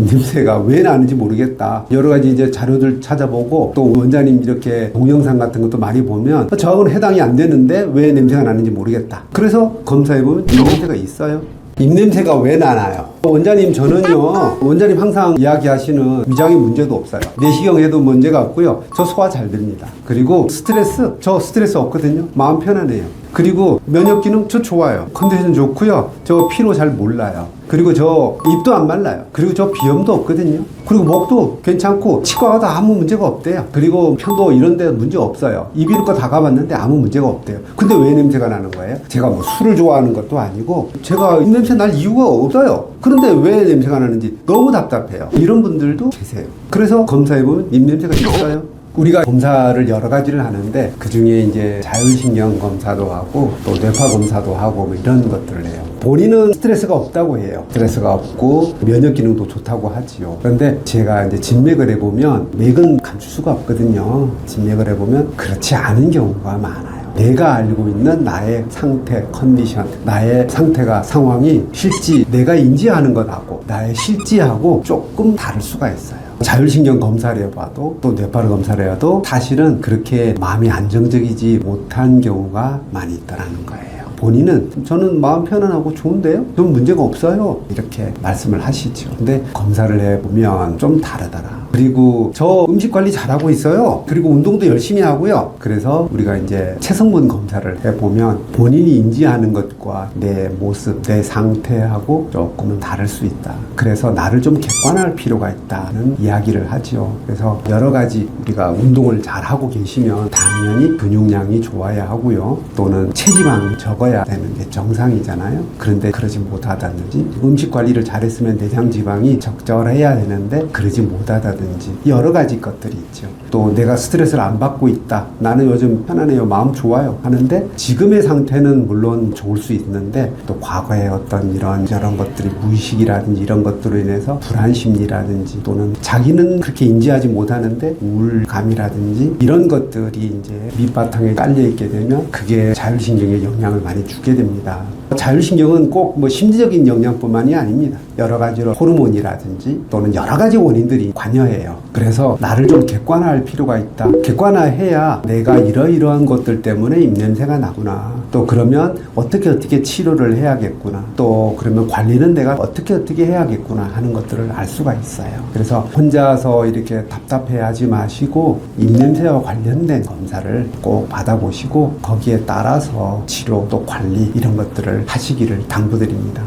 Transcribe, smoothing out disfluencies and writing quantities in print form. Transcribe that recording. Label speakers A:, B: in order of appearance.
A: 입냄새가 왜 나는지 모르겠다. 여러 가지 이제 자료들 찾아보고 또 원장님 이렇게 동영상 같은 것도 많이 보면 저하고는 해당이 안 되는데 왜 냄새가 나는지 모르겠다. 그래서 검사해보면 입냄새가 있어요. 입냄새가 왜 나나요? 원장님 저는요, 원장님 항상 이야기하시는 위장에 문제도 없어요. 내시경에도 문제가 없고요. 저 소화 잘 됩니다. 그리고 저 스트레스 없거든요. 마음 편안해요. 그리고 면역 기능 저 좋아요. 컨디션 좋고요. 저 피로 잘 몰라요. 그리고 저 입도 안 말라요. 그리고 저 비염도 없거든요. 그리고 목도 괜찮고 치과 가도 아무 문제가 없대요. 그리고 편도 이런 데 문제 없어요. 이비인후과 다 가봤는데 아무 문제가 없대요. 근데 왜 냄새가 나는 거예요? 제가 뭐 술을 좋아하는 것도 아니고 제가 입냄새 날 이유가 없어요. 그런데 왜 냄새가 나는지 너무 답답해요. 이런 분들도 계세요. 그래서 검사해보면 입냄새가 있어요. 우리가 검사를 여러 가지를 하는데 그 중에 이제 자율신경 검사도 하고 또 뇌파 검사도 하고 뭐 이런 것들을 해요. 본인은 스트레스가 없다고 해요. 스트레스가 없고 면역 기능도 좋다고 하지요. 그런데 제가 이제 진맥을 해보면 맥은 감출 수가 없거든요. 진맥을 해보면 그렇지 않은 경우가 많아요. 내가 알고 있는 나의 상태, 컨디션, 나의 상태가 상황이 실제 내가 인지하는 것하고 나의 실제하고 조금 다를 수가 있어요. 자율신경 검사를 해봐도 또 뇌파를 검사를 해도 사실은 그렇게 마음이 안정적이지 못한 경우가 많이 있다는 거예요. 본인은 저는 마음 편안하고 좋은데요? 좀 문제가 없어요. 이렇게 말씀을 하시죠. 근데 검사를 해보면 좀 다르더라. 그리고 저 음식 관리 잘하고 있어요. 그리고 운동도 열심히 하고요. 그래서 우리가 이제 체성분 검사를 해보면 본인이 인지하는 것과 내 모습, 내 상태하고 조금은 다를 수 있다. 그래서 나를 좀 객관할 필요가 있다는 이야기를 하죠. 그래서 여러 가지 우리가 운동을 잘하고 계시면 당연히 근육량이 좋아야 하고요. 또는 체지방이 적어야 되는 게 정상이잖아요. 그런데 그러지 못하다든지 음식 관리를 잘했으면 내장 지방이 적절해야 되는데 그러지 못하다든지 여러 가지 것들이 있죠. 또 내가 스트레스를 안 받고 있다. 나는 요즘 편안해요. 마음 좋아요. 하는데 지금의 상태는 물론 좋을 수 있는데 또 과거의 어떤 이런 것들이 무의식이라든지 이런 것들로 인해서 불안 심리라든지 또는 자기는 그렇게 인지하지 못하는데 우울감이라든지 이런 것들이 이제 밑바탕에 깔려 있게 되면 그게 자율신경에 영향을 많이 주게 됩니다. 자율신경은 꼭 뭐 심리적인 영향뿐만이 아닙니다. 여러 가지로 호르몬이라든지 또는 여러 가지 원인들이 관여해요. 그래서 나를 좀 객관화할 필요가 있다. 객관화해야 내가 이러이러한 것들 때문에 입냄새가 나구나. 또 그러면 어떻게 치료를 해야겠구나. 또 그러면 관리는 내가 어떻게 해야겠구나 하는 것들을 알 수가 있어요. 그래서 혼자서 이렇게 답답해하지 마시고 입냄새와 관련된 검사를 꼭 받아보시고 거기에 따라서 치료 또 관리 이런 것들을 하시기를 당부드립니다.